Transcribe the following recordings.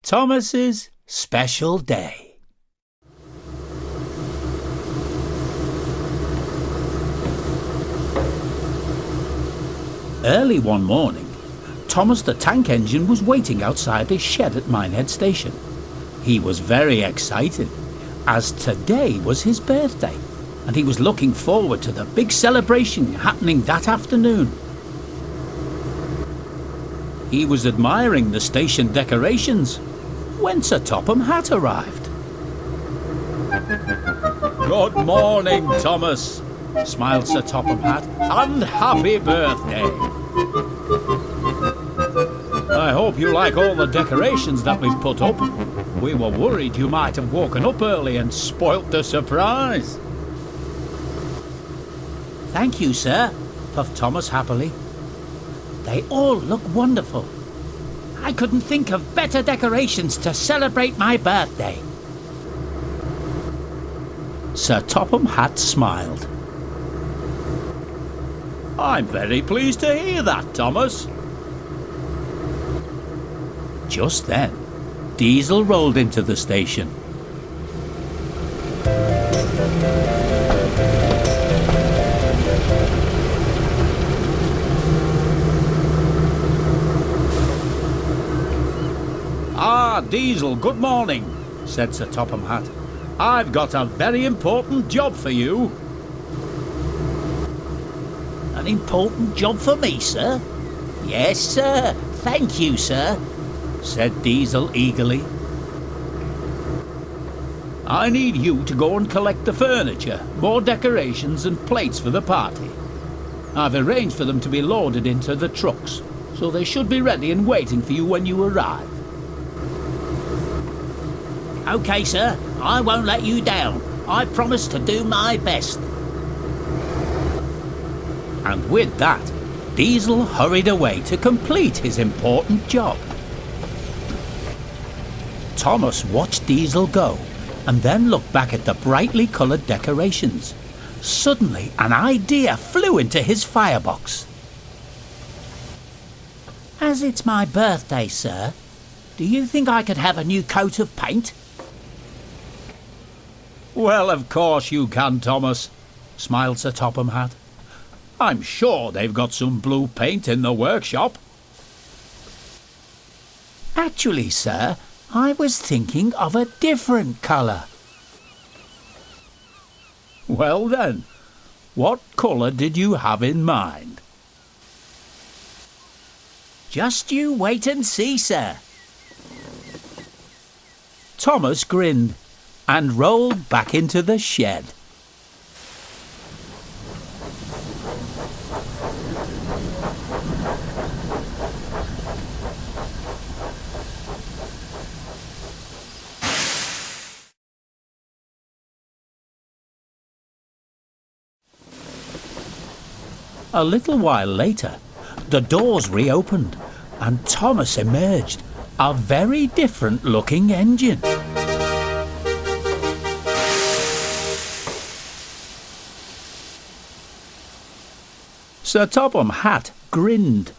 Thomas's special day. Early one morning, Thomas the tank engine was waiting outside his shed at Minehead Station. He was very excited, as today was his birthday, and he was looking forward to the big celebration happening that afternoon. He was admiring the station decorations when Sir Topham Hatt arrived. "Good morning, Thomas," smiled Sir Topham Hatt, "and happy birthday. I hope you like all the decorations that we've put up. We were worried you might have woken up early and spoilt the surprise." "Thank you, sir," puffed Thomas happily. "They all look wonderful. I couldn't think of better decorations to celebrate my birthday." Sir Topham Hatt smiled. "I'm very pleased to hear that, Thomas." Just then, Diesel rolled into the station. "Ah, Diesel, good morning," said Sir Topham Hatt. "I've got a very important job for you." "An important job for me, sir?" "Yes, sir. Thank you, sir," said Diesel eagerly. "I need you to go and collect the furniture, more decorations and plates for the party. I've arranged for them to be loaded into the trucks, so they should be ready and waiting for you when you arrive." "OK, sir. I won't let you down. I promise to do my best." And with that, Diesel hurried away to complete his important job. Thomas watched Diesel go and then looked back at the brightly coloured decorations. Suddenly, an idea flew into his firebox. "As it's my birthday, sir, do you think I could have a new coat of paint?" "Well, of course you can, Thomas," smiled Sir Topham Hatt. "I'm sure they've got some blue paint in the workshop." "Actually, sir, I was thinking of a different colour." "Well then, what colour did you have in mind?" "Just you wait and see, sir." Thomas grinned and rolled back into the shed. A little while later, the doors reopened and Thomas emerged, a very different looking engine. Sir Topham Hatt grinned.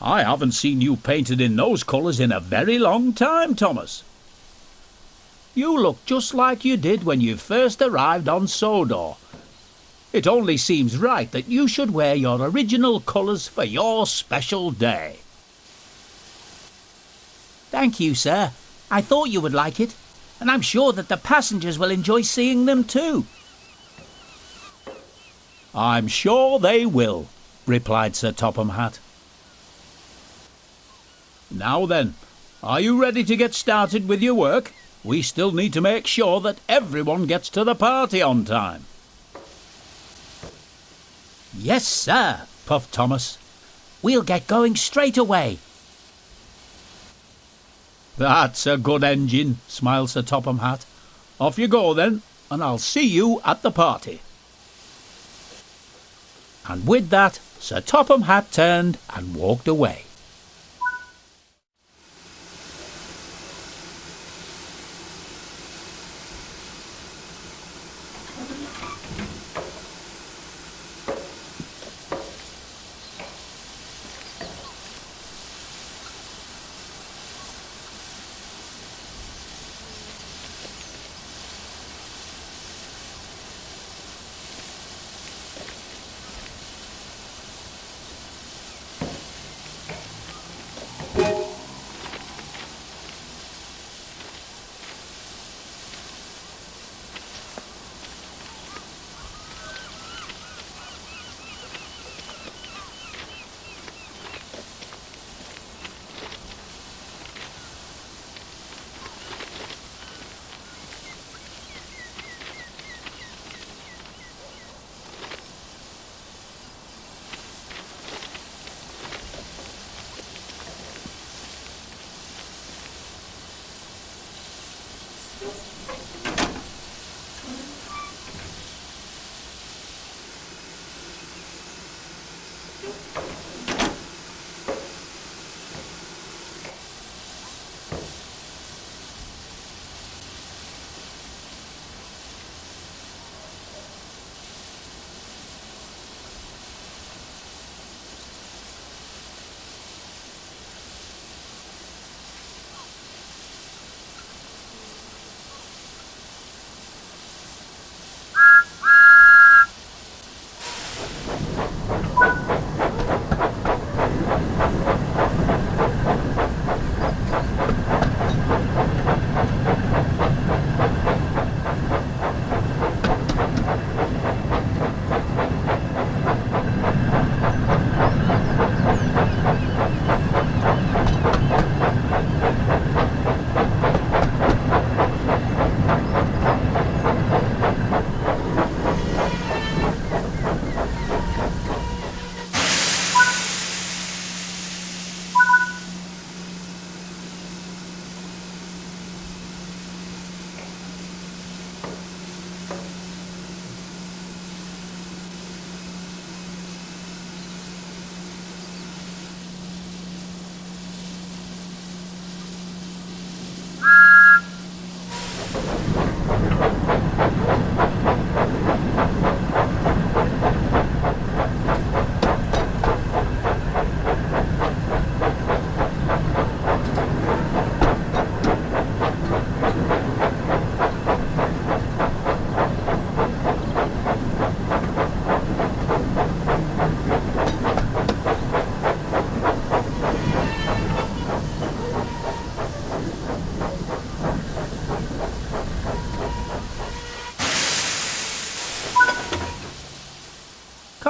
"I haven't seen you painted in those colours in a very long time, Thomas. You look just like you did when you first arrived on Sodor. It only seems right that you should wear your original colours for your special day." "Thank you, sir. I thought you would like it, and I'm sure that the passengers will enjoy seeing them too." "I'm sure they will," replied Sir Topham Hatt. "Now then, are you ready to get started with your work? We still need to make sure that everyone gets to the party on time." "Yes, sir," puffed Thomas. "We'll get going straight away." "That's a good engine," smiled Sir Topham Hatt. "Off you go then, and I'll see you at the party." And with that, Sir Topham Hatt turned and walked away.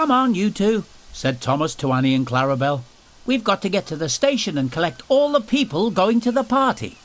Come on, you two, said Thomas to Annie and Clarabel. We've got to get to the station and collect all the people going to the party.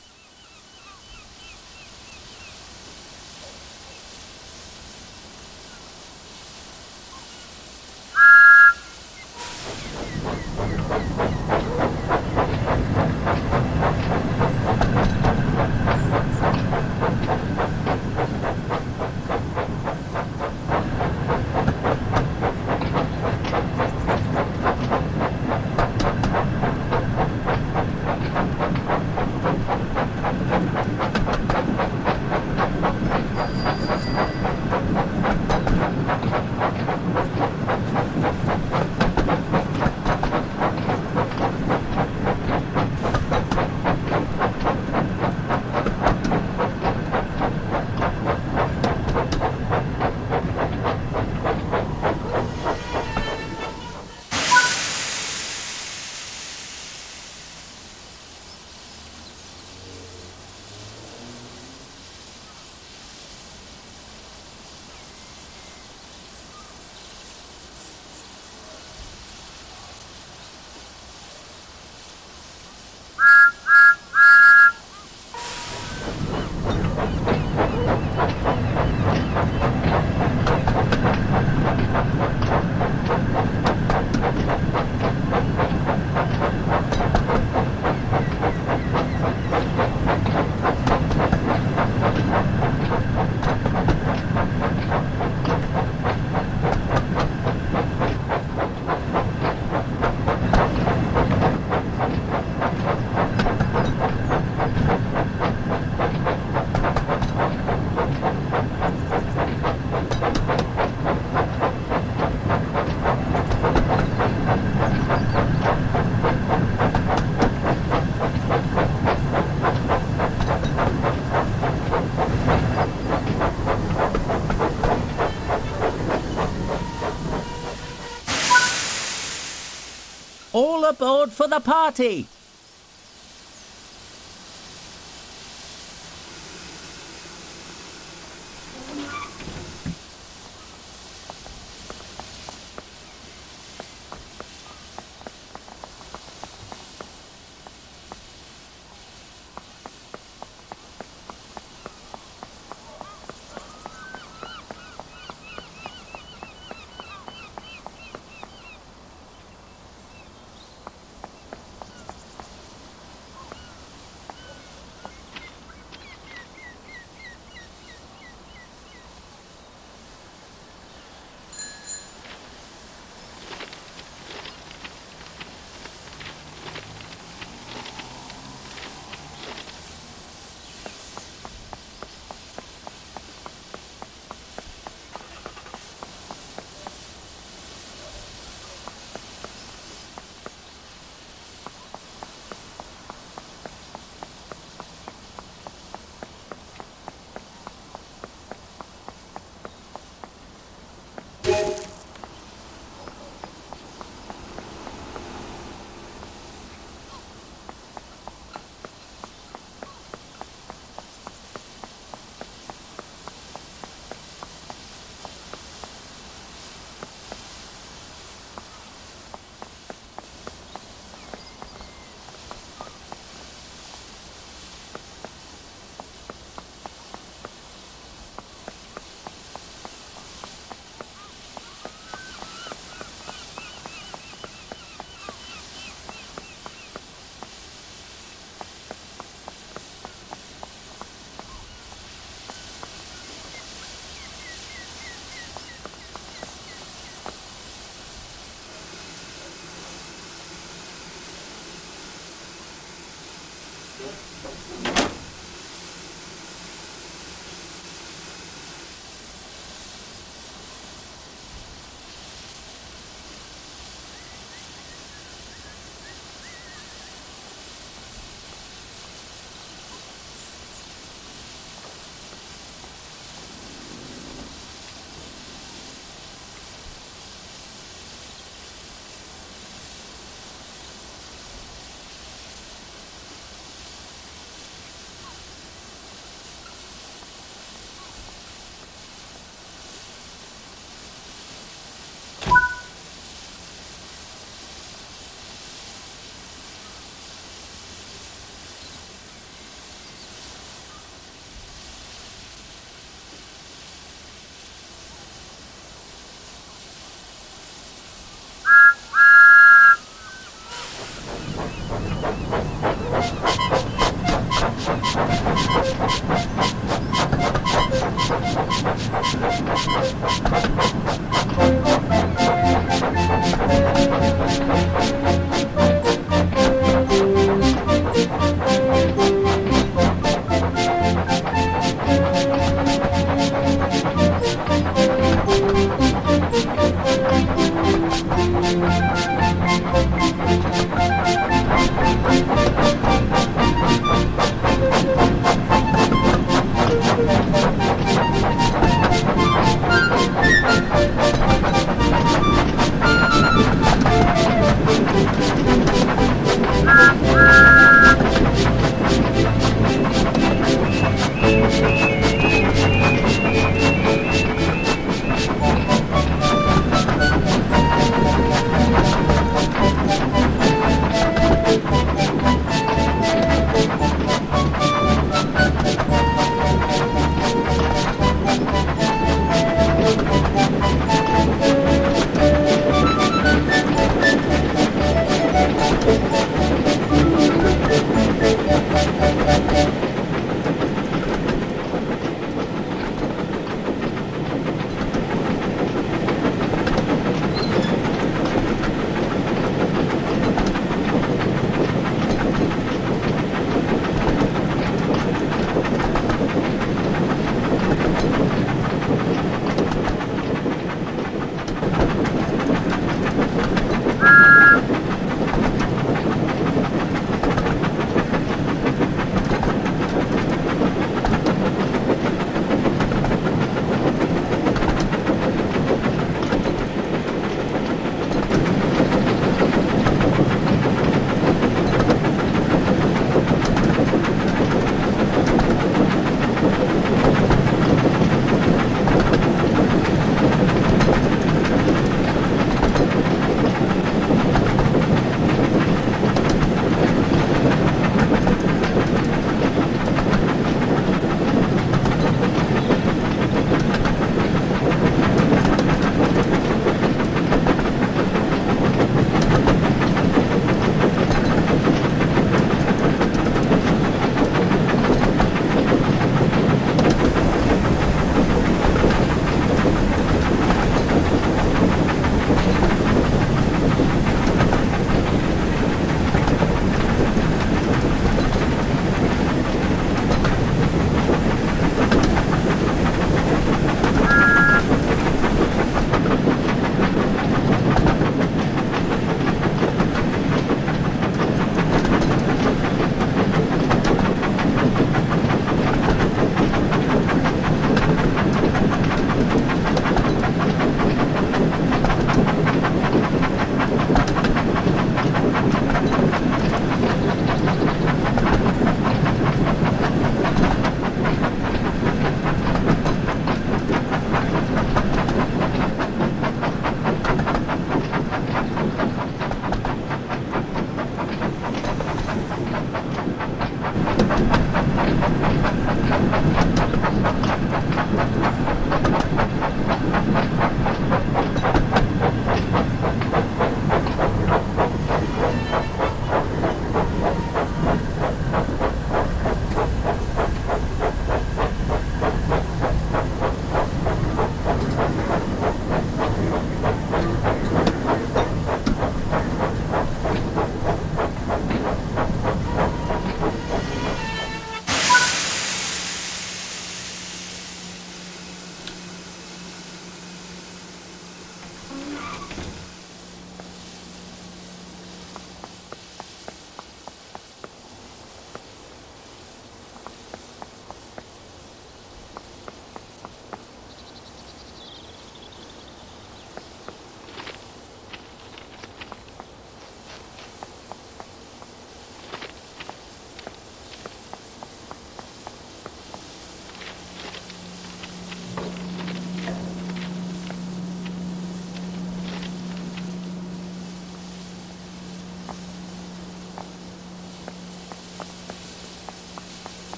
All aboard for the party!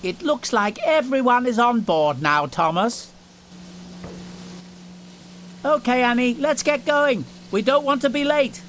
It looks like everyone is on board now, Thomas. OK, Annie, let's get going. We don't want to be late.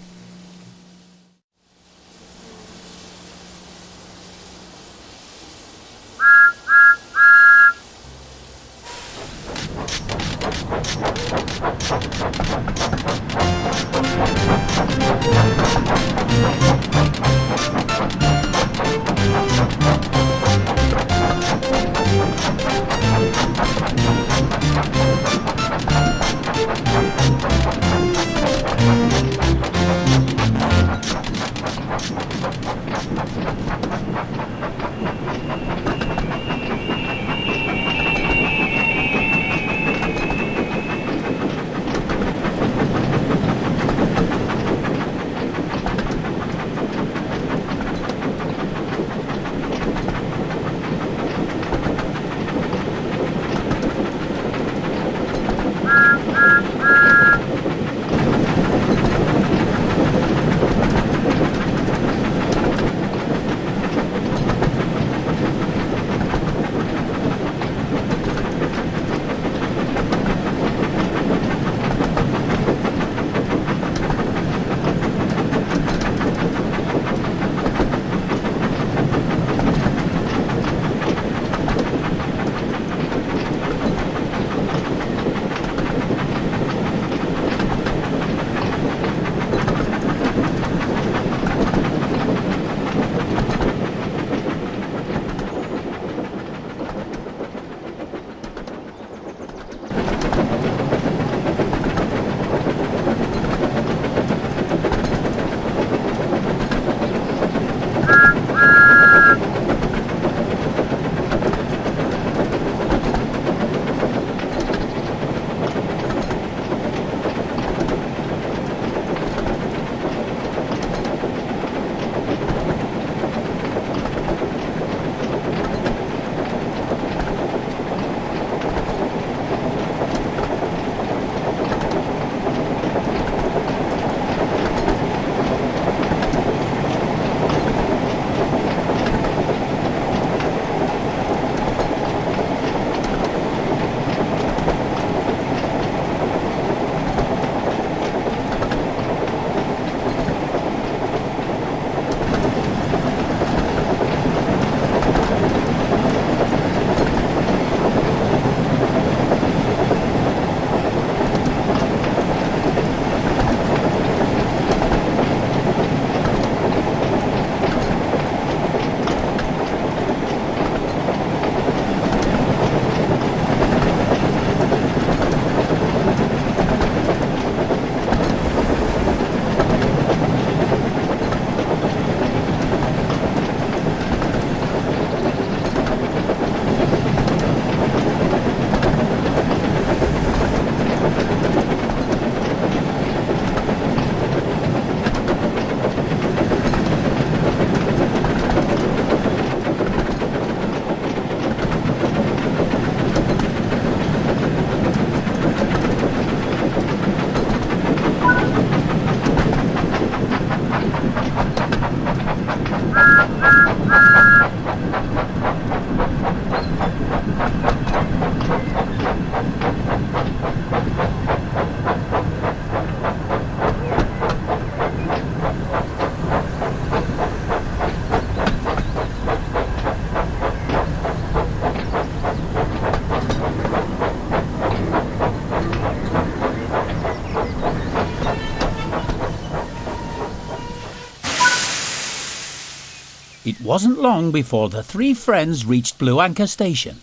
It wasn't long before the three friends reached Blue Anchor Station.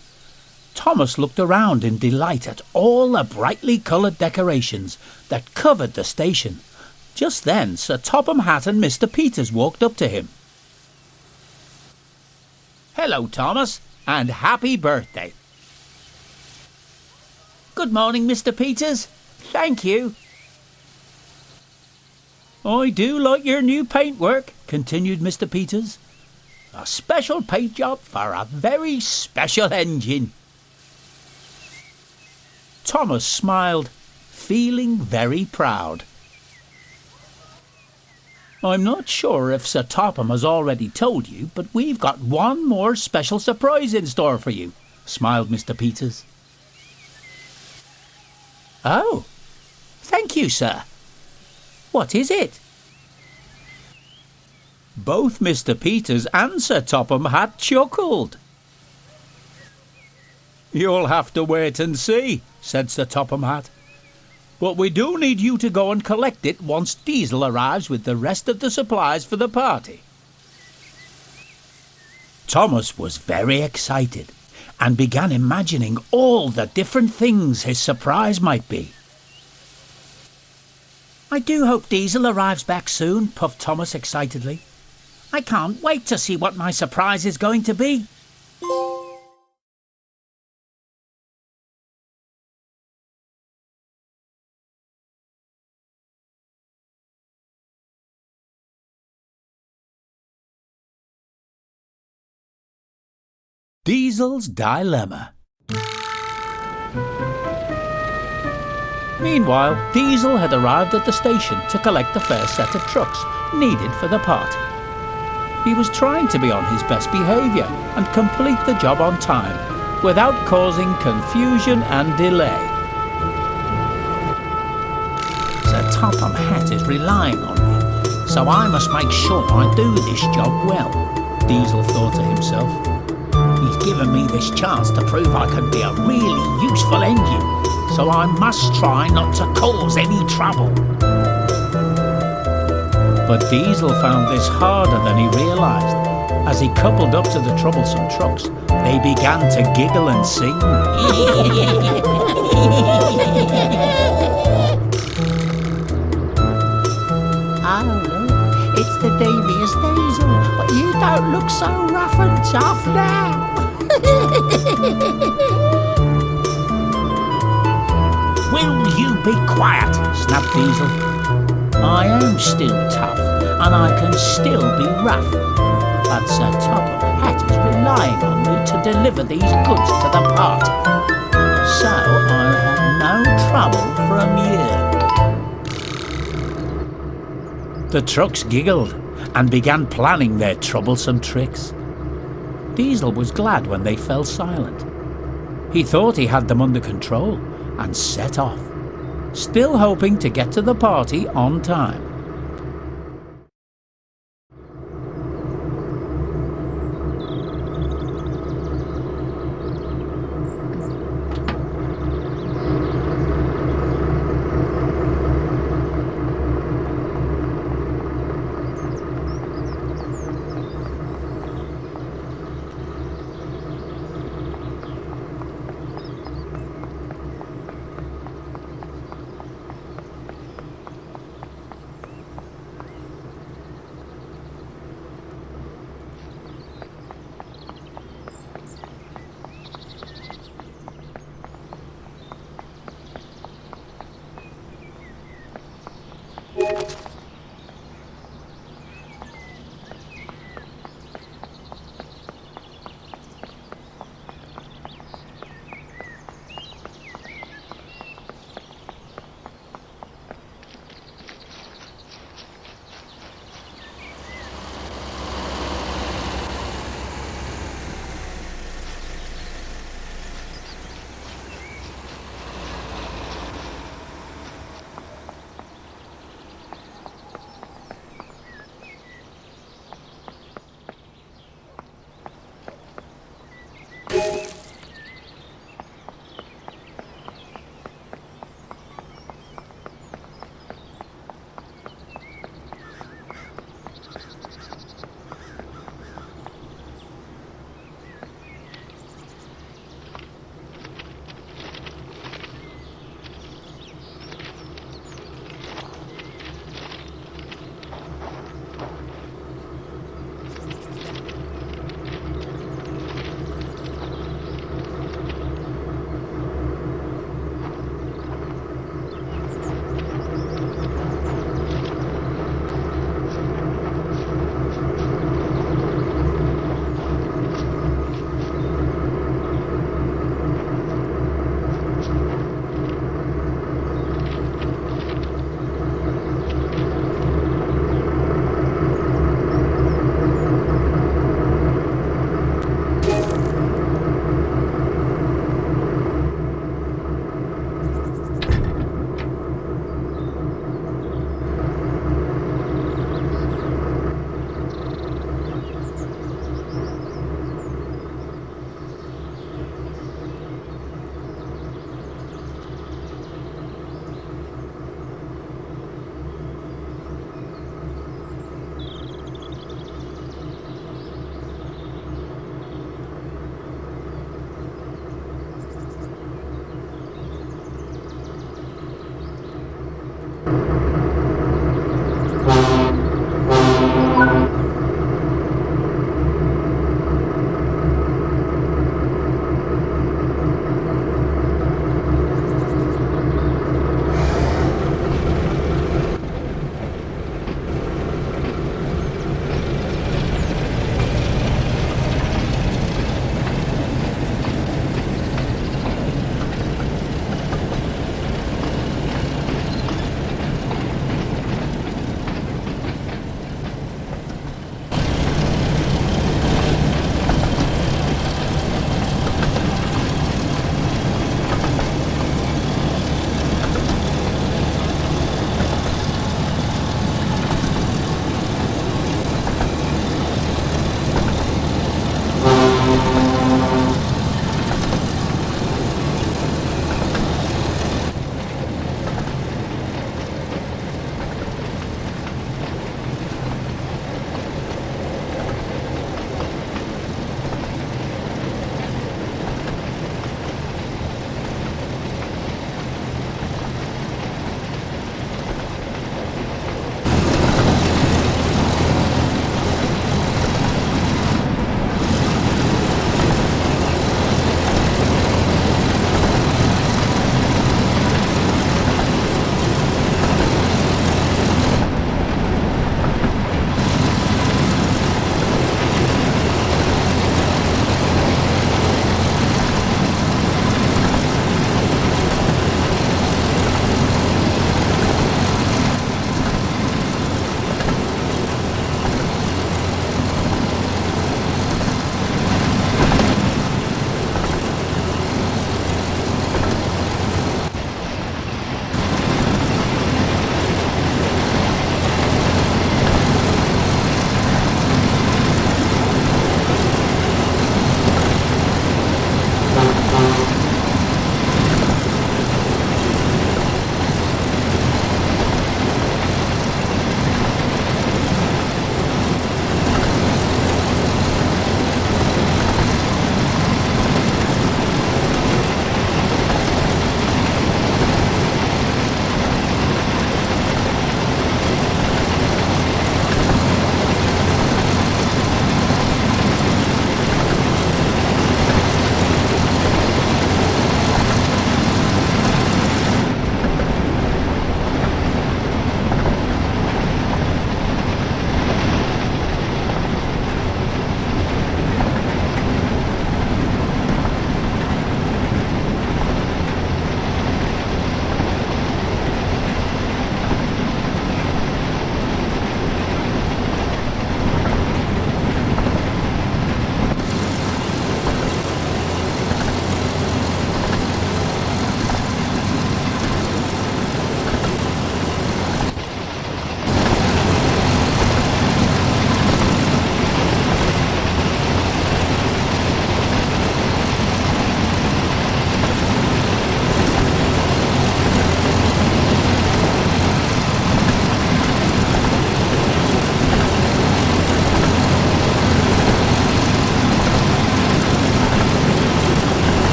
Thomas looked around in delight at all the brightly coloured decorations that covered the station. Just then Sir Topham Hatt and Mr. Peters walked up to him. "Hello, Thomas, and happy birthday." "Good morning, Mr. Peters. Thank you." "I do like your new paintwork," continued Mr. Peters. "A special paint job for a very special engine." Thomas smiled, feeling very proud. I'm not sure if Sir Topham has already told you, but we've got one more special surprise in store for you, smiled Mr. Peters. Oh, thank you, sir. What is it? Both Mr. Peters and Sir Topham had chuckled. You'll have to wait and see, said Sir Topham Hatt. But we do need you to go and collect it once Diesel arrives with the rest of the supplies for the party. Thomas was very excited and began imagining all the different things his surprise might be. I do hope Diesel arrives back soon, puffed Thomas excitedly. I can't wait to see what my surprise is going to be. Diesel's Dilemma. Meanwhile, Diesel had arrived at the station to collect the first set of trucks needed for the party. He was trying to be on his best behaviour and complete the job on time, without causing confusion and delay. Sir Topham Hatt is relying on me, so I must make sure I do this job well, Diesel thought to himself. He's given me this chance to prove I can be a really useful engine, so I must try not to cause any trouble. But Diesel found this harder than he realised. As he coupled up to the troublesome trucks, they began to giggle and sing. Oh, look, it's the devious Diesel, but you don't look so rough and tough now. Will you be quiet? Snapped Diesel. I am still tough, and I can still be rough. But Sir Topham Hatt is relying on me to deliver these goods to the party. So I'll have no trouble from you. The trucks giggled and began planning their troublesome tricks. Diesel was glad when they fell silent. He thought he had them under control and set off, still hoping to get to the party on time.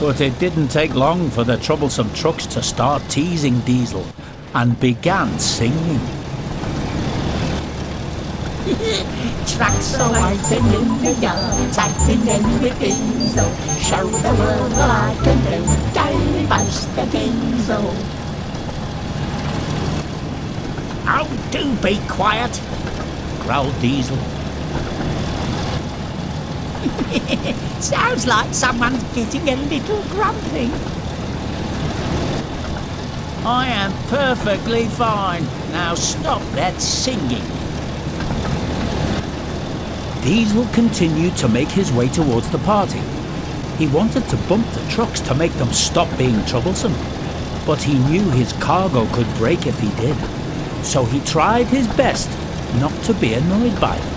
But it didn't take long for the troublesome trucks to start teasing Diesel and began singing. Trucks are waiting in the yard, taking in with Diesel. Show the world what I can do, daily boast the Diesel. Oh, do be quiet, growled Diesel. Sounds like someone's getting a little grumpy. I am perfectly fine. Now stop that singing. Diesel continued to make his way towards the party. He wanted to bump the trucks to make them stop being troublesome, but he knew his cargo could break if he did, so he tried his best not to be annoyed by them.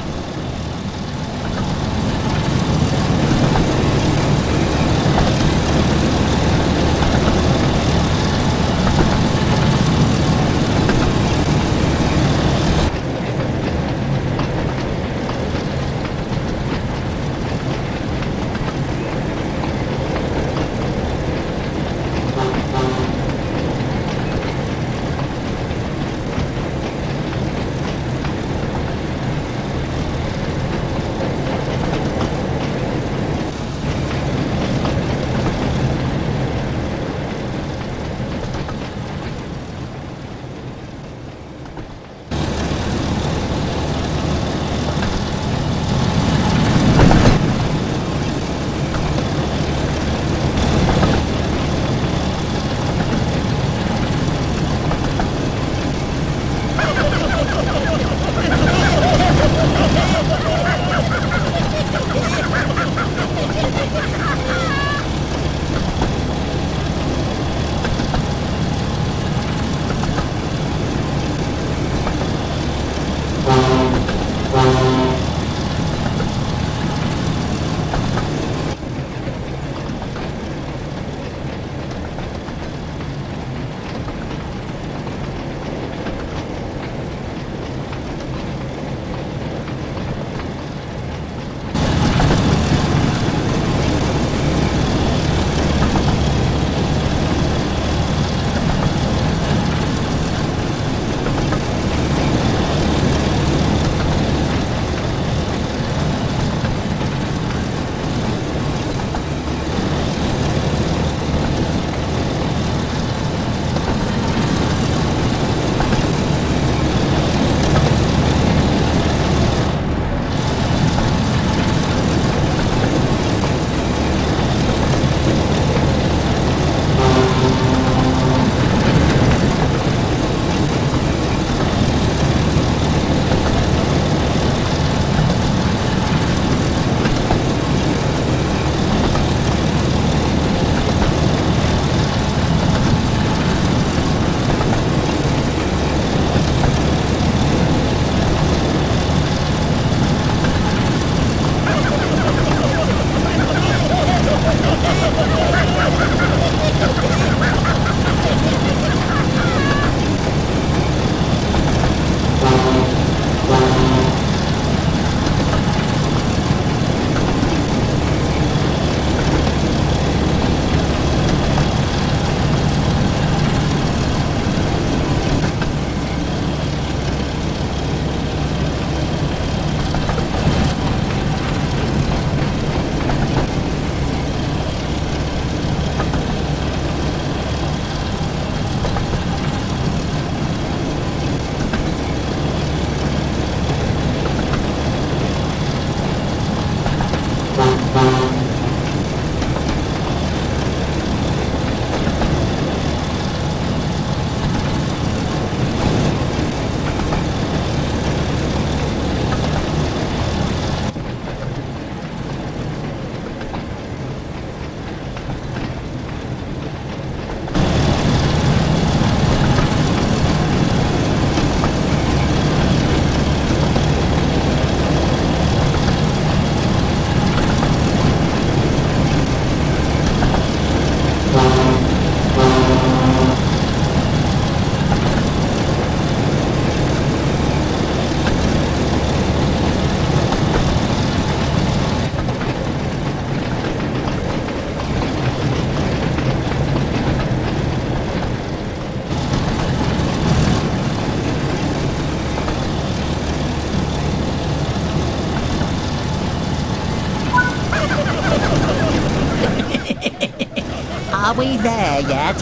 Are we there yet?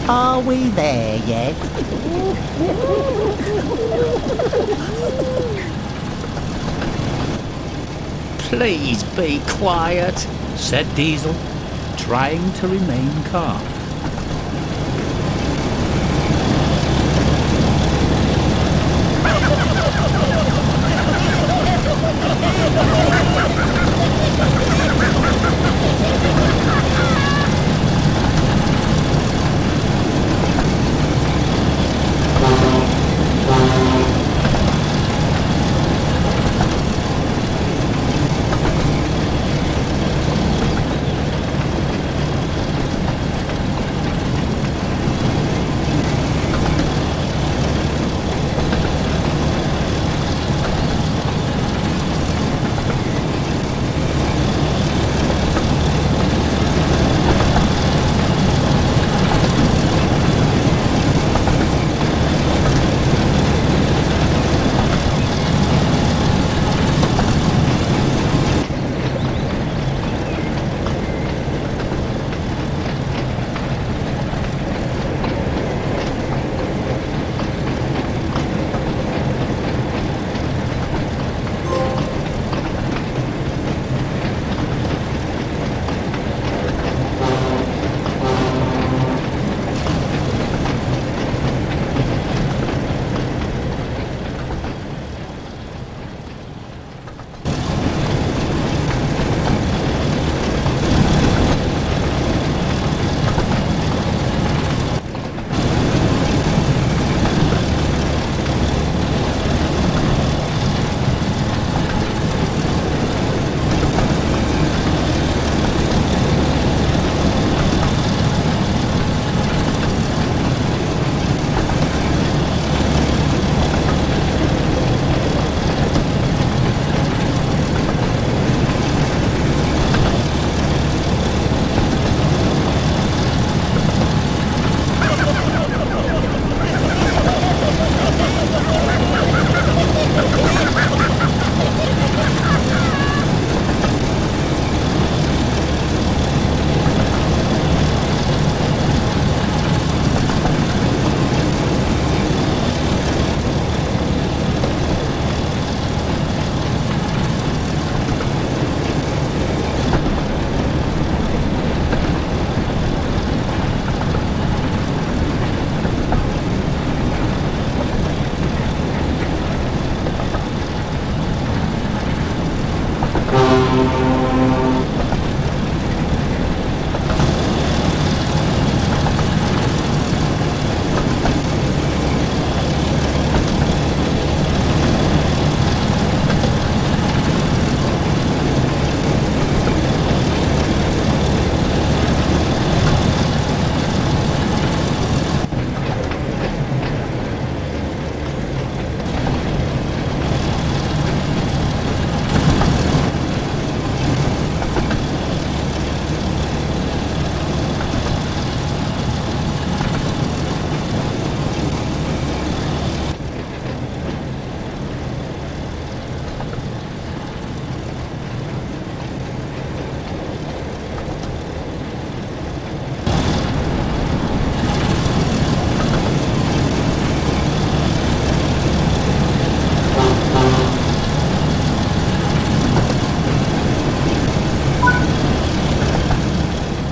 Are we there yet? Please be quiet, said Diesel, trying to remain calm.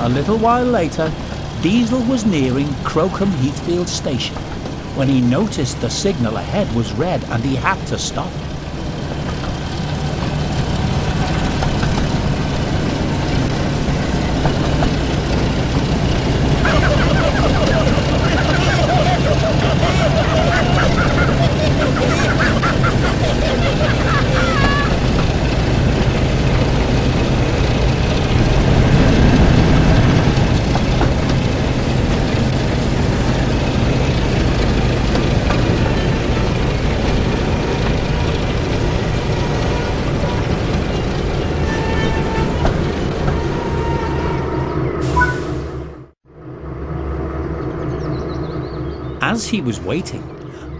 A little while later, Diesel was nearing Crocombe Heathfield station when he noticed the signal ahead was red and he had to stop. As he was waiting,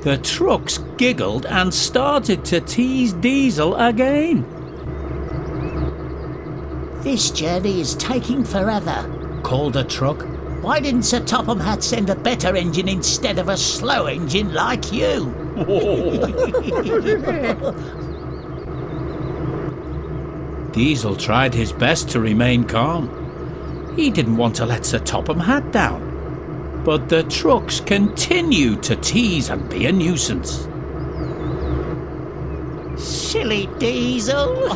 the trucks giggled and started to tease Diesel again. This journey is taking forever, Called a truck. Why didn't Sir Topham Hatt send a better engine instead of a slow engine like you? Diesel tried his best to remain calm. He didn't want to let Sir Topham Hatt down. But the trucks continued to tease and be a nuisance. Silly Diesel.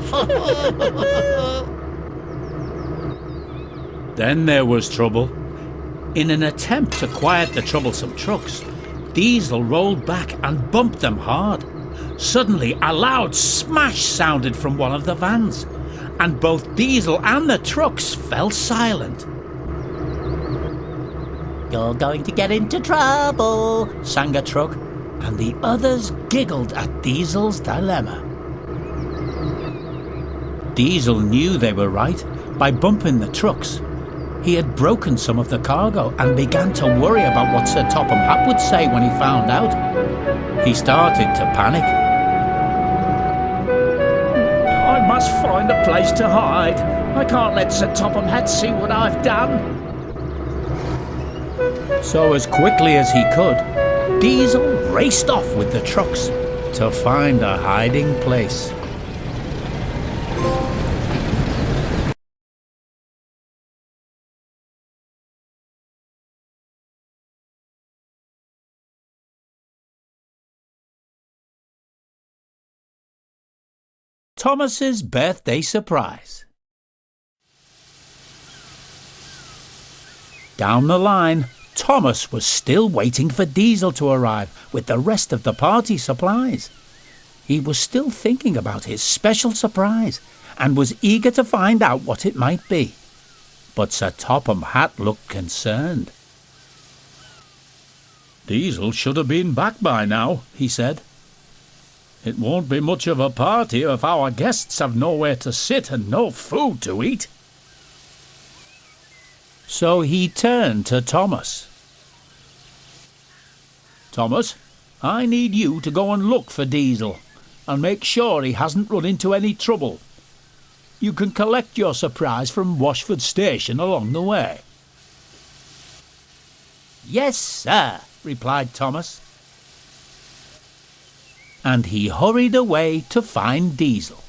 Then there was trouble. In an attempt to quiet the troublesome trucks, Diesel rolled back and bumped them hard. Suddenly, a loud smash sounded from one of the vans, and both Diesel and the trucks fell silent. You're going to get into trouble, Sang a truck, and the others giggled at Diesel's dilemma. Diesel knew they were right by bumping the trucks. He had broken some of the cargo and began to worry about what Sir Topham Hatt would say when he found out. He started to panic. I must find a place to hide. I can't let Sir Topham Hatt see what I've done. So as quickly as he could, Diesel raced off with the trucks to find a hiding place. Thomas's birthday surprise. Down the line, Thomas was still waiting for Diesel to arrive with the rest of the party supplies. He was still thinking about his special surprise and was eager to find out what it might be. But Sir Topham Hatt looked concerned. Diesel should have been back by now, he said. It won't be much of a party if our guests have nowhere to sit and no food to eat. So he turned to Thomas. Thomas, I need you to go and look for Diesel and make sure he hasn't run into any trouble. You can collect your surprise from Washford Station along the way. Yes, sir, replied Thomas. And he hurried away to find Diesel.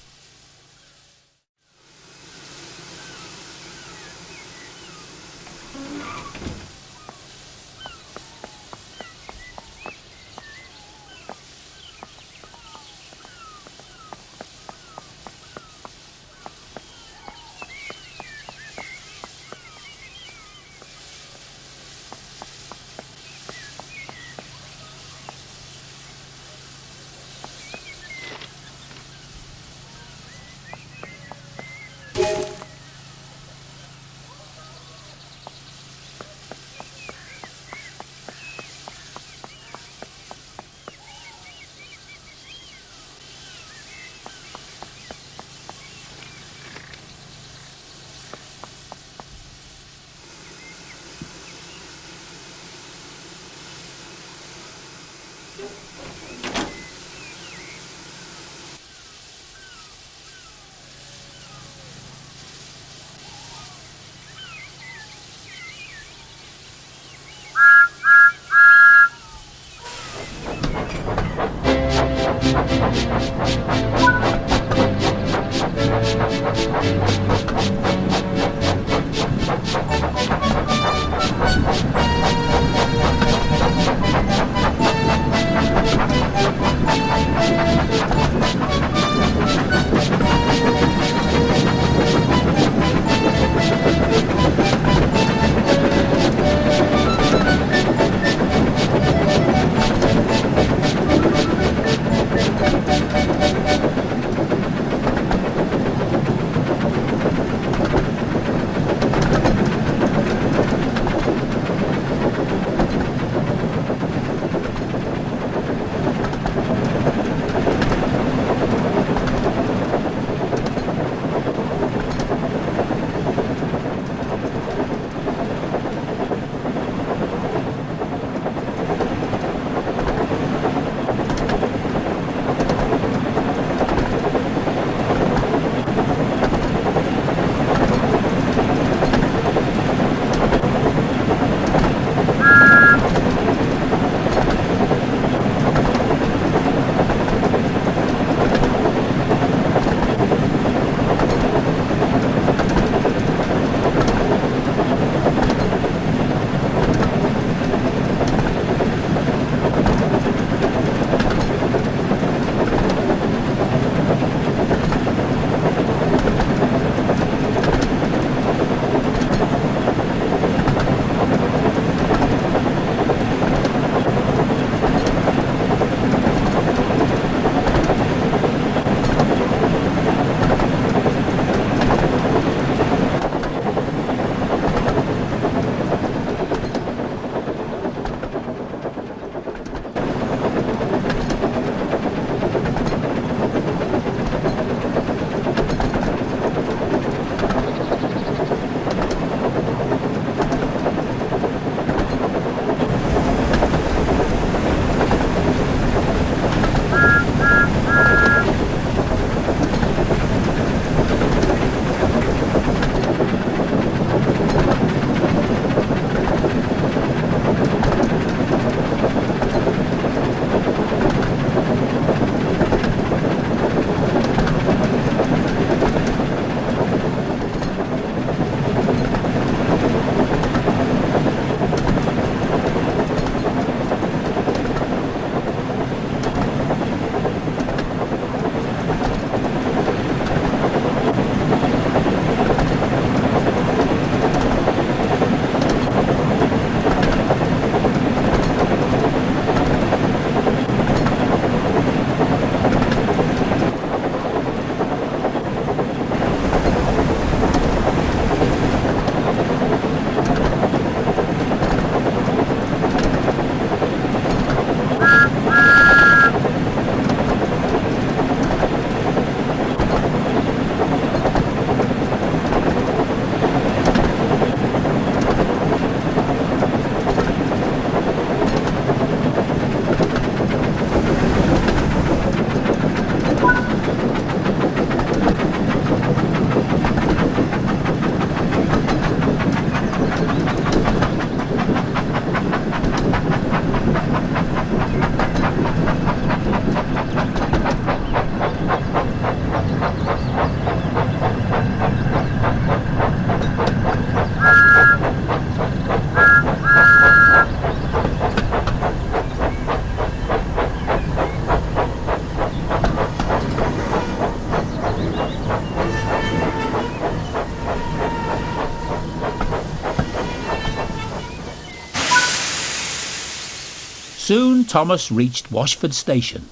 Soon Thomas reached Washford Station,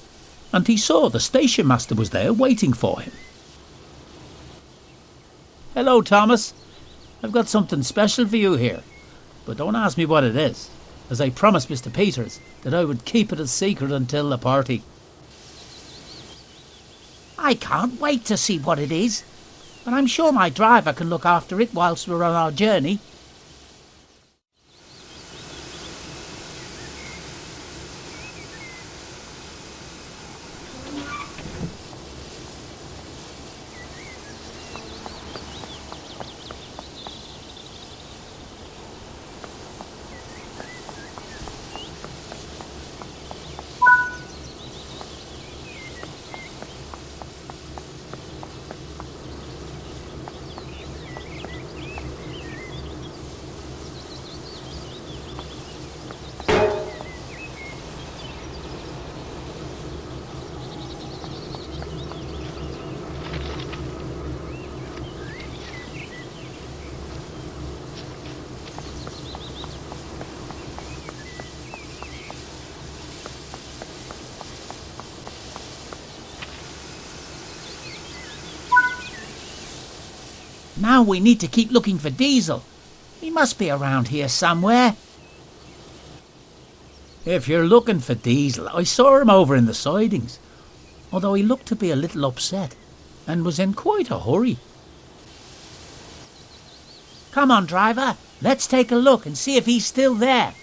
and he saw the station master was there waiting for him. "Hello, Thomas. I've got something special for you here, but don't ask me what it is, as I promised Mr. Peters that I would keep it a secret until the party." I can't wait to see what it is, but I'm sure my driver can look after it whilst we're on our journey. Now we need to keep looking for Diesel. He must be around here somewhere. If you're looking for Diesel, I saw him over in the sidings, although he looked to be a little upset and was in quite a hurry. Come on, driver. Let's take a look and see if he's still there.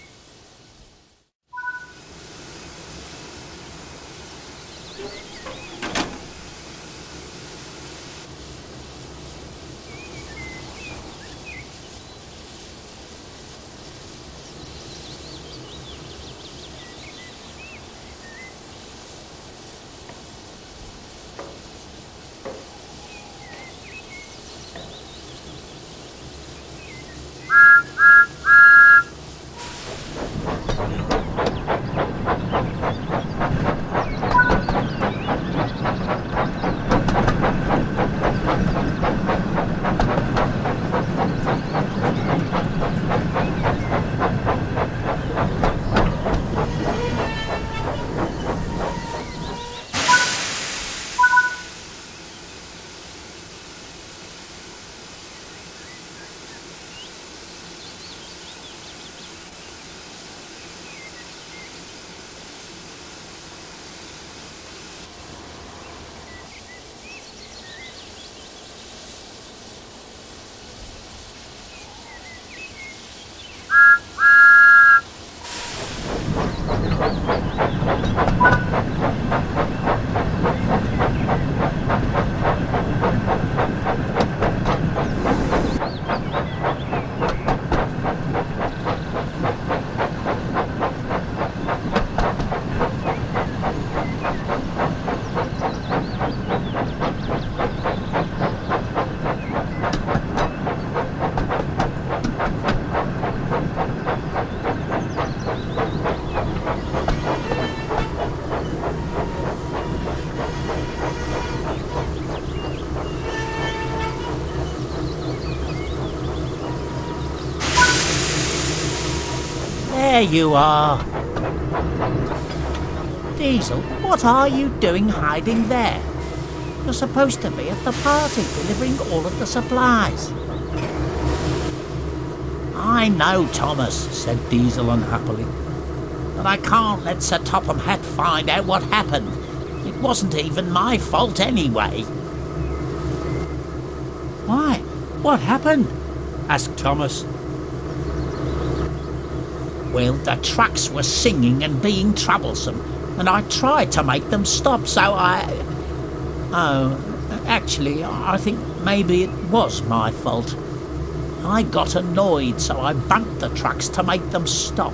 There you are. Diesel, what are you doing hiding there? You're supposed to be at the party delivering all of the supplies. I know, Thomas, said Diesel unhappily, but I can't let Sir Topham Hatt find out what happened. It wasn't even my fault anyway. Why? What happened? Asked Thomas. Well, the trucks were singing and being troublesome, and I tried to make them stop, so actually, I think maybe it was my fault. I got annoyed, so I bumped the trucks to make them stop,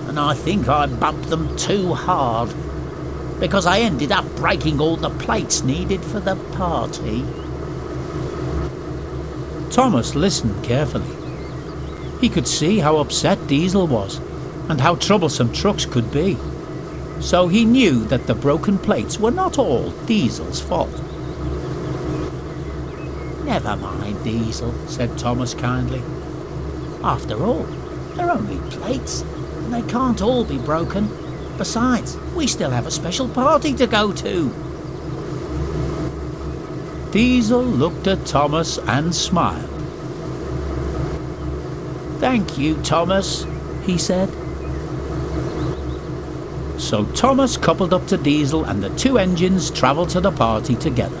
and I think I bumped them too hard, because I ended up breaking all the plates needed for the party. Thomas listened carefully. He could see how upset Diesel was, and how troublesome trucks could be. So he knew that the broken plates were not all Diesel's fault. Never mind, Diesel, said Thomas kindly. After all, they're only plates, and they can't all be broken. Besides, we still have a special party to go to. Diesel looked at Thomas and smiled. "Thank you, Thomas," he said. So Thomas coupled up to Diesel and the two engines travelled to the party together.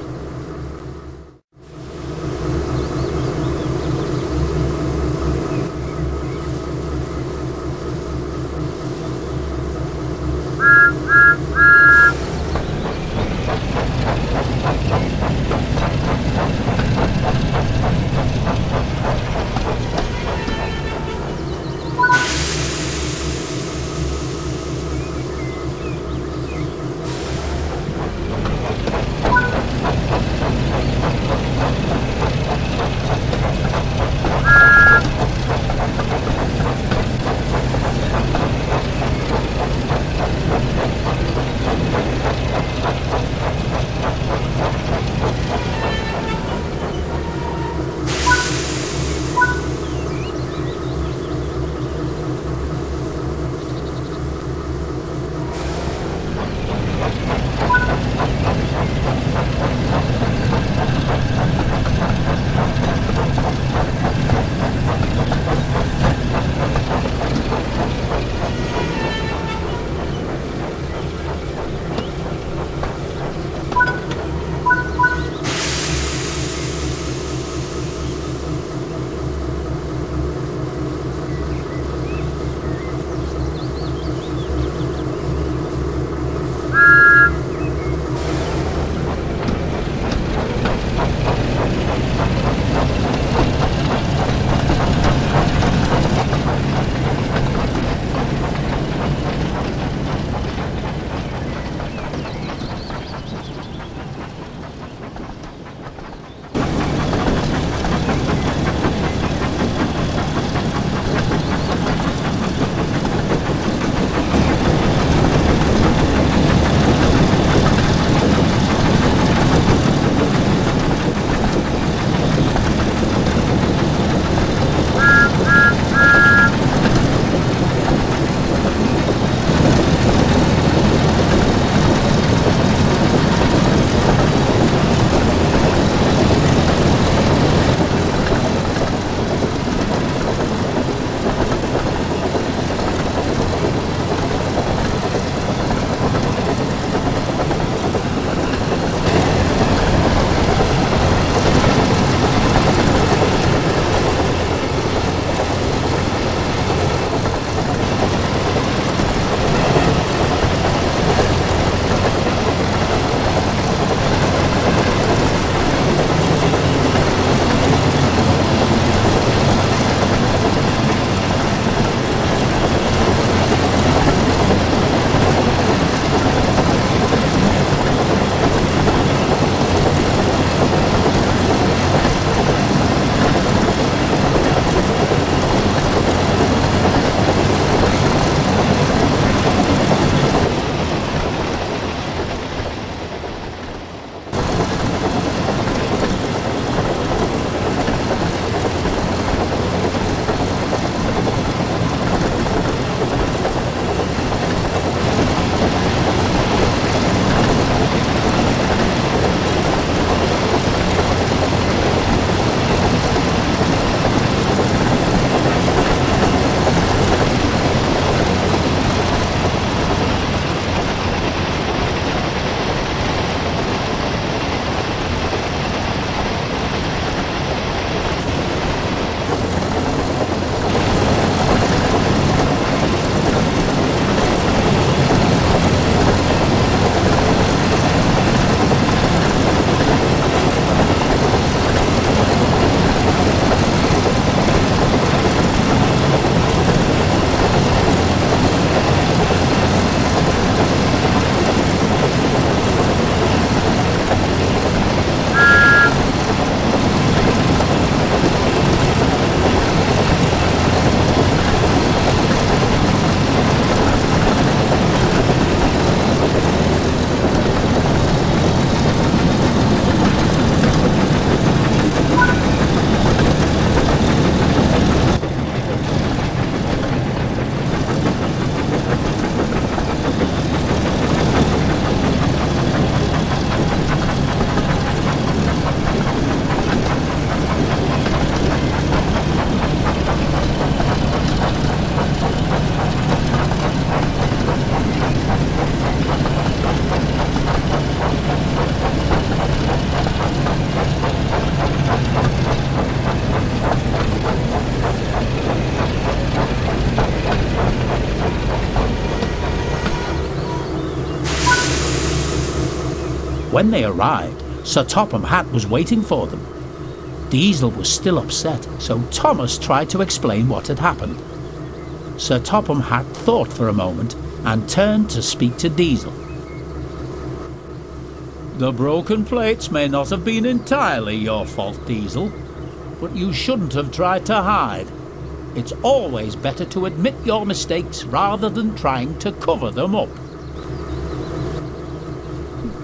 When they arrived, Sir Topham Hatt was waiting for them. Diesel was still upset, so Thomas tried to explain what had happened. Sir Topham Hatt thought for a moment and turned to speak to Diesel. The broken plates may not have been entirely your fault, Diesel, but you shouldn't have tried to hide. It's always better to admit your mistakes rather than trying to cover them up.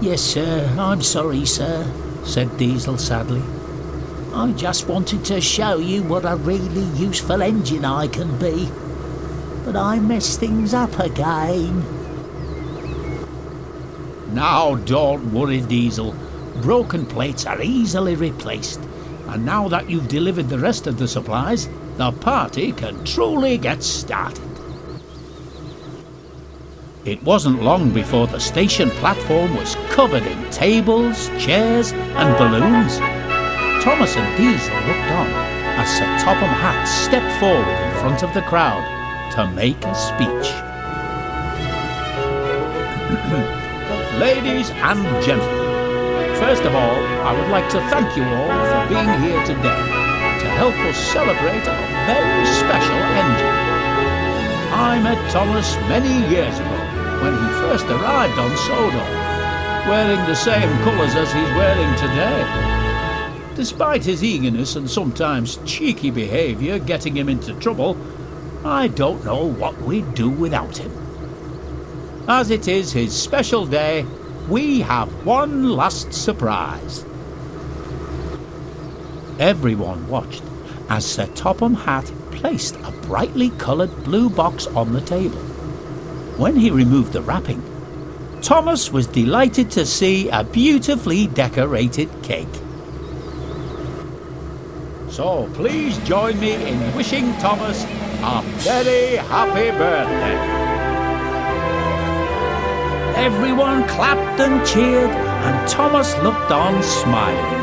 Yes, sir, I'm sorry, sir, said Diesel sadly. I just wanted to show you what a really useful engine I can be. But I messed things up again. Now don't worry, Diesel. Broken plates are easily replaced. And now that you've delivered the rest of the supplies, the party can truly get started. It wasn't long before the station platform was covered in tables, chairs and balloons. Thomas and Diesel looked on as Sir Topham Hatt stepped forward in front of the crowd to make a speech. Ladies and gentlemen, first of all, I would like to thank you all for being here today to help us celebrate a very special engine. I met Thomas many years ago when he first arrived on Sodor, wearing the same colours as he's wearing today. Despite his eagerness and sometimes cheeky behaviour getting him into trouble, I don't know what we'd do without him. As it is his special day, we have one last surprise. Everyone watched as Sir Topham Hatt placed a brightly coloured blue box on the table. When he removed the wrapping, Thomas was delighted to see a beautifully decorated cake. So please join me in wishing Thomas a very happy birthday. Everyone clapped and cheered, and Thomas looked on smiling.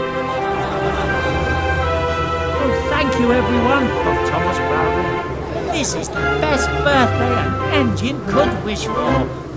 Oh, thank you, everyone, puffed Thomas proudly. This is the best birthday an engine could wish for.